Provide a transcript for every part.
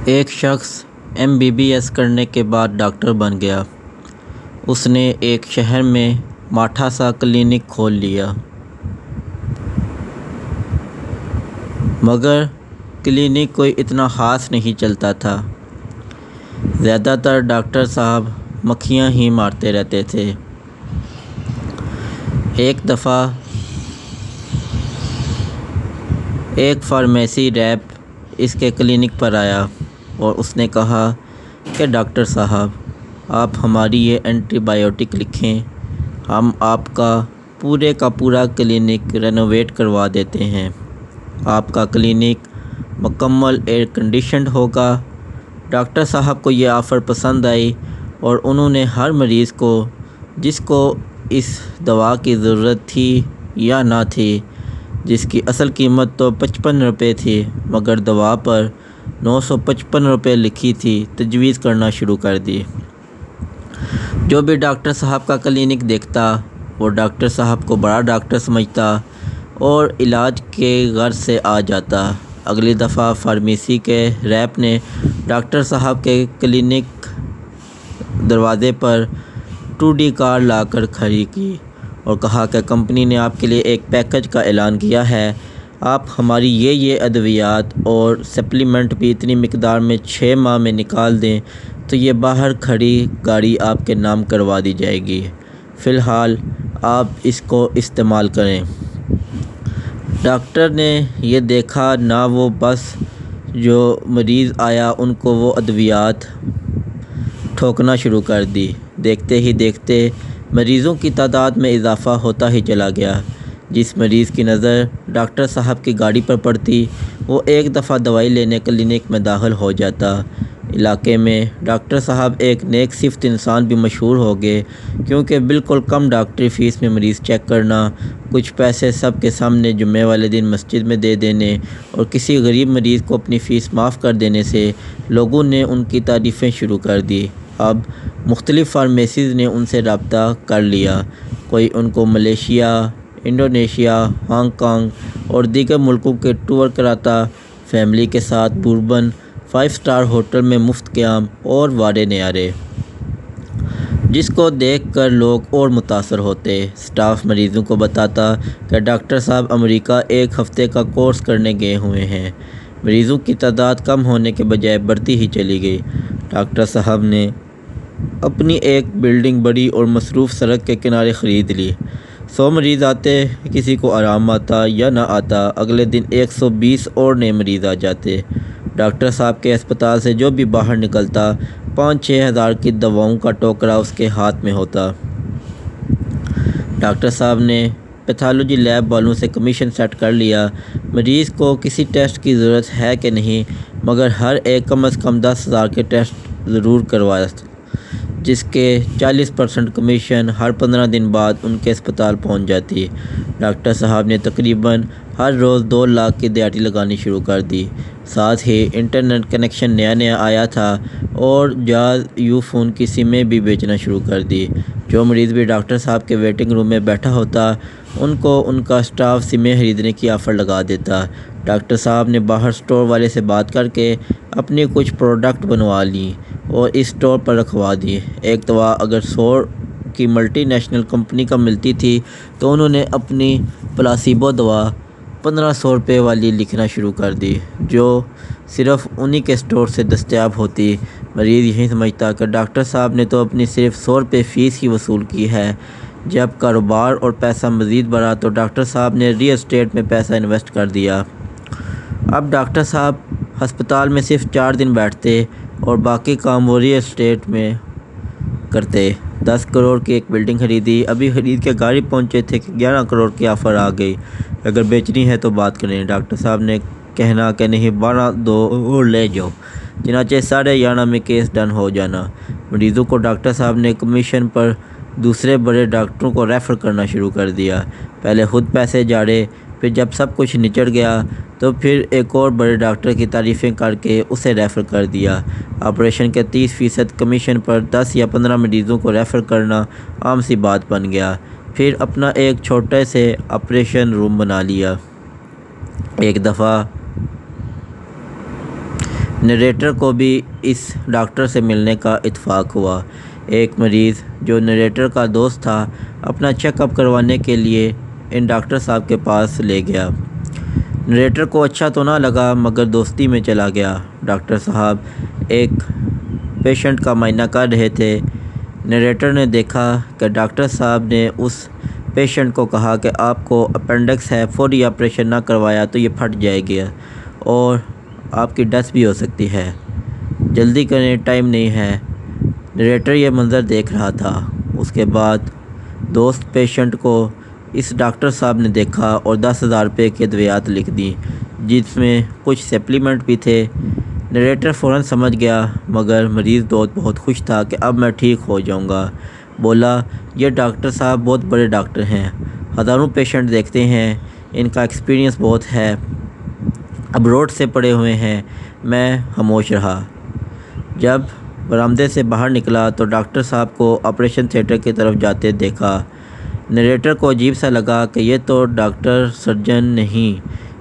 ایک شخص MBBS کرنے کے بعد ڈاکٹر بن گیا۔ اس نے ایک شہر میں ماٹھا سا کلینک کھول لیا، مگر کلینک کوئی اتنا خاص نہیں چلتا تھا۔ زیادہ تر ڈاکٹر صاحب مکھیاں ہی مارتے رہتے تھے۔ ایک دفعہ ایک فارمیسی ریپ اس کے کلینک پر آیا اور اس نے کہا کہ ڈاکٹر صاحب، آپ ہماری یہ اینٹی بائیوٹک لکھیں، ہم آپ کا پورا کلینک رینوویٹ کروا دیتے ہیں۔ آپ کا کلینک مکمل ایئر کنڈیشنڈ ہوگا۔ ڈاکٹر صاحب کو یہ آفر پسند آئی اور انہوں نے ہر مریض کو، جس کو اس دوا کی ضرورت تھی یا نہ تھی، جس کی اصل قیمت تو 55 روپے تھی مگر دوا پر 955 روپے لکھی تھی، تجویز کرنا شروع کر دی۔ جو بھی ڈاکٹر صاحب کا کلینک دیکھتا وہ ڈاکٹر صاحب کو بڑا ڈاکٹر سمجھتا اور علاج کے غرض سے آ جاتا۔ اگلی دفعہ فارمیسی کے ریپ نے ڈاکٹر صاحب کے کلینک دروازے پر 2D کار لا کر کھڑی کی اور کہا کہ کمپنی نے آپ کے لیے ایک پیکج کا اعلان کیا ہے، آپ ہماری یہ ادویات اور سپلیمنٹ بھی اتنی مقدار میں 6 ماہ میں نکال دیں تو یہ باہر کھڑی گاڑی آپ کے نام کروا دی جائے گی، فی الحال آپ اس کو استعمال کریں۔ ڈاکٹر نے یہ دیکھا نہ، وہ بس جو مریض آیا ان کو وہ ادویات ٹھوکنا شروع کر دی۔ دیکھتے ہی دیکھتے مریضوں کی تعداد میں اضافہ ہوتا ہی چلا گیا۔ جس مریض کی نظر ڈاکٹر صاحب کی گاڑی پر پڑتی وہ ایک دفعہ دوائی لینے کلینک میں داخل ہو جاتا۔ علاقے میں ڈاکٹر صاحب ایک نیک صفت انسان بھی مشہور ہو گئے، کیونکہ بالکل کم ڈاکٹری فیس میں مریض چیک کرنا، کچھ پیسے سب کے سامنے جمعے والے دن مسجد میں دے دینے اور کسی غریب مریض کو اپنی فیس معاف کر دینے سے لوگوں نے ان کی تعریفیں شروع کر دی۔ اب مختلف فارمیسیز نے ان سے رابطہ کر لیا، کوئی ان کو ملیشیا، انڈونیشیا، ہانگ کانگ اور دیگر ملکوں کے ٹور کراتا، فیملی کے ساتھ بوربن 5 اسٹار ہوٹل میں مفت قیام اور وارے نیارے، جس کو دیکھ کر لوگ اور متاثر ہوتے۔ سٹاف مریضوں کو بتاتا کہ ڈاکٹر صاحب امریکہ 1 ہفتے کا کورس کرنے گئے ہوئے ہیں۔ مریضوں کی تعداد کم ہونے کے بجائے بڑھتی ہی چلی گئی۔ ڈاکٹر صاحب نے اپنی ایک بلڈنگ بڑی اور مصروف سڑک کے کنارے خرید لی۔ 100 مریض آتے، کسی کو آرام آتا یا نہ آتا، اگلے دن 120 اور نئے مریض آ جاتے۔ ڈاکٹر صاحب کے اسپتال سے جو بھی باہر نکلتا 5-6 ہزار کی دواؤں کا ٹوکرا اس کے ہاتھ میں ہوتا۔ ڈاکٹر صاحب نے پیتھالوجی لیب والوں سے کمیشن سیٹ کر لیا، مریض کو کسی ٹیسٹ کی ضرورت ہے کہ نہیں، مگر ہر ایک کم از کم 10,000 کے ٹیسٹ ضرور کرواتا، جس کے 40% کمیشن ہر 15 دن بعد ان کے اسپتال پہنچ جاتی۔ ڈاکٹر صاحب نے تقریباً ہر روز 2 لاکھ کی دیہاڑی لگانی شروع کر دی۔ ساتھ ہی انٹرنیٹ کنیکشن نیا آیا تھا اور جاز یو فون کی سمیں بھی بیچنا شروع کر دی۔ جو مریض بھی ڈاکٹر صاحب کے ویٹنگ روم میں بیٹھا ہوتا ان کو ان کا سٹاف سمیں خریدنے کی آفر لگا دیتا۔ ڈاکٹر صاحب نے باہر سٹور والے سے بات کر کے اپنی کچھ پروڈکٹ بنوا لیں اور اس سٹور پر رکھوا دی۔ ایک دوا اگر 100 کی ملٹی نیشنل کمپنی کا ملتی تھی تو انہوں نے اپنی پلاسیبو دوا 1500 روپے والی لکھنا شروع کر دی، جو صرف انہی کے سٹور سے دستیاب ہوتی۔ مریض یہی سمجھتا کہ ڈاکٹر صاحب نے تو اپنی صرف 100 روپے فیس ہی وصول کی ہے۔ جب کاروبار اور پیسہ مزید بڑھا تو ڈاکٹر صاحب نے ریئل اسٹیٹ میں پیسہ انویسٹ کر دیا۔ اب ڈاکٹر صاحب ہسپتال میں صرف 4 دن بیٹھتے اور باقی کام وہ ریئل اسٹیٹ میں کرتے۔ 10 کروڑ کی ایک بلڈنگ خریدی، ابھی خرید کے گاڑی پہنچے تھے کہ 11 کروڑ کی آفر آ گئی، اگر بیچنی ہے تو بات کریں۔ ڈاکٹر صاحب نے کہنا کہ نہیں، 12 دو اور لے جاؤ، چنانچہ 11:30 میں کیس ڈن ہو جانا۔ مریضوں کو ڈاکٹر صاحب نے کمیشن پر دوسرے بڑے ڈاکٹروں کو ریفر کرنا شروع کر دیا۔ پہلے خود پیسے جاڑے، پھر جب سب کچھ نچڑ گیا تو پھر ایک اور بڑے ڈاکٹر کی تعریفیں کر کے اسے ریفر کر دیا۔ آپریشن کے 30% کمیشن پر 10 یا 15 مریضوں کو ریفر کرنا عام سی بات بن گیا۔ پھر اپنا ایک چھوٹے سے آپریشن روم بنا لیا۔ ایک دفعہ نریٹر کو بھی اس ڈاکٹر سے ملنے کا اتفاق ہوا۔ ایک مریض جو نریٹر کا دوست تھا اپنا چیک اپ کروانے کے لیے ان ڈاکٹر صاحب کے پاس لے گیا۔ نریٹر کو اچھا تو نہ لگا مگر دوستی میں چلا گیا۔ ڈاکٹر صاحب ایک پیشنٹ کا معائنہ کر رہے تھے۔ نریٹر نے دیکھا کہ ڈاکٹر صاحب نے اس پیشنٹ کو کہا کہ آپ کو اپینڈکس ہے، فوری آپریشن نہ کروایا تو یہ پھٹ جائے گا اور آپ کی ڈیتھ بھی ہو سکتی ہے، جلدی کریں، ٹائم نہیں ہے۔ نریٹر یہ منظر دیکھ رہا تھا۔ اس کے بعد دوست پیشنٹ کو اس ڈاکٹر صاحب نے دیکھا اور 10,000 روپے کی ادویات لکھ دیں جس میں کچھ سپلیمنٹ بھی تھے۔ نریٹر فوراً سمجھ گیا مگر مریض دوست بہت خوش تھا کہ اب میں ٹھیک ہو جاؤں گا۔ بولا یہ ڈاکٹر صاحب بہت بڑے ڈاکٹر ہیں، ہزاروں پیشنٹ دیکھتے ہیں، ان کا ایکسپیرینس بہت ہے، اب روڈ سے پڑے ہوئے ہیں۔ میں خاموش رہا۔ جب برآمدے سے باہر نکلا تو ڈاکٹر صاحب کو آپریشن تھیٹر کی طرف جاتے دیکھا۔ نریٹر کو عجیب سا لگا کہ یہ تو ڈاکٹر سرجن نہیں،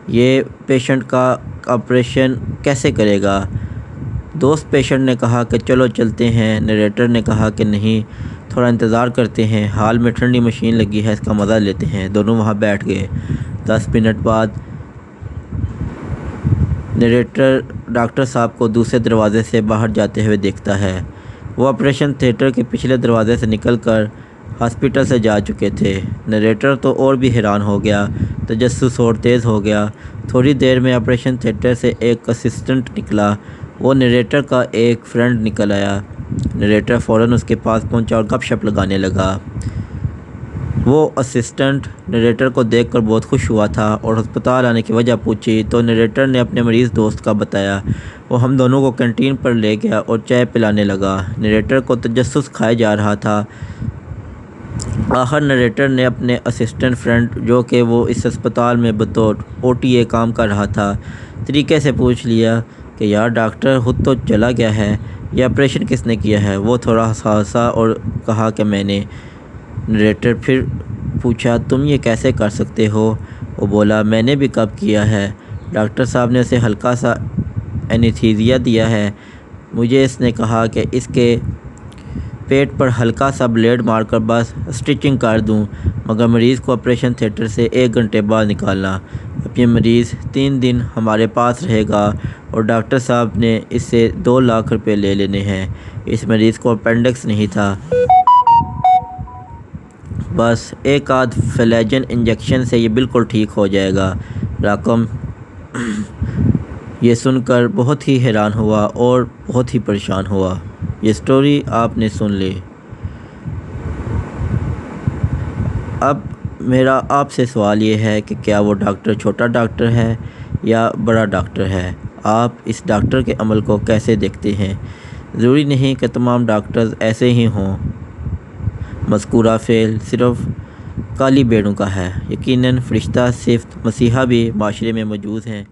یہ پیشنٹ کا آپریشن کیسے کرے گا؟ دوست پیشنٹ نے کہا کہ چلو چلتے ہیں۔ نریٹر نے کہا کہ نہیں، تھوڑا انتظار کرتے ہیں، ہال میں ٹھنڈی مشین لگی ہے، اس کا مزہ لیتے ہیں۔ دونوں وہاں بیٹھ گئے۔ 10 منٹ بعد نریٹر ڈاکٹر صاحب کو دوسرے دروازے سے باہر جاتے ہوئے دیکھتا ہے۔ وہ آپریشن تھیٹر کے پچھلے دروازے سے نکل کر ہاسپٹل سے جا چکے تھے۔ نریٹر تو اور بھی حیران ہو گیا، تجسس اور تیز ہو گیا۔ تھوڑی دیر میں آپریشن تھیٹر سے ایک اسسٹنٹ نکلا، وہ نریٹر کا ایک فرینڈ نکل آیا۔ نریٹر فوراً اس کے پاس پہنچا اور گپ شپ لگانے لگا۔ وہ اسسٹنٹ نریٹر کو دیکھ کر بہت خوش ہوا تھا اور ہسپتال آنے کی وجہ پوچھی تو نریٹر نے اپنے مریض دوست کا بتایا۔ وہ ہم دونوں کو کینٹین پر لے گیا اور چائے پلانے لگا۔ نریٹر کو تجسس کھائے جا رہا تھا۔ آخر نریٹر نے اپنے اسسٹنٹ فرینڈ جو کہ وہ اس ہسپتال میں بطور OTA کام کر رہا تھا طریقے سے پوچھ لیا کہ یار ڈاکٹر خود تو چلا گیا ہے، یہ آپریشن کس نے کیا ہے؟ وہ تھوڑا ہنسا اور کہا کہ میں نے۔ نریٹر پھر پوچھا تم یہ کیسے کر سکتے ہو؟ وہ بولا میں نے بھی کب کیا ہے، ڈاکٹر صاحب نے اسے ہلکا سا اینیستھیزیا دیا ہے، مجھے اس نے کہا کہ اس کے پیٹ پر ہلکا سا بلیڈ مار کر بس اسٹچنگ کر دوں، مگر مریض کو آپریشن تھیٹر سے 1 گھنٹے بعد نکالنا۔ اب یہ مریض 3 دن ہمارے پاس رہے گا اور ڈاکٹر صاحب نے اس سے 2 لاکھ روپے لے لینے ہیں۔ اس مریض کو اپینڈکس نہیں تھا، بس ایک آدھ فلیجن انجیکشن سے یہ بالکل ٹھیک ہو جائے گا۔ رقم یہ سن کر بہت ہی حیران ہوا اور بہت ہی پریشان ہوا۔ یہ سٹوری آپ نے سن لی۔ اب میرا آپ سے سوال یہ ہے کہ کیا وہ ڈاکٹر چھوٹا ڈاکٹر ہے یا بڑا ڈاکٹر ہے؟ آپ اس ڈاکٹر کے عمل کو کیسے دیکھتے ہیں؟ ضروری نہیں کہ تمام ڈاکٹرز ایسے ہی ہوں۔ مذکورہ فعل صرف کالی بھیڑوں کا ہے۔ یقیناً فرشتہ صفت مسیحا بھی معاشرے میں موجود ہیں۔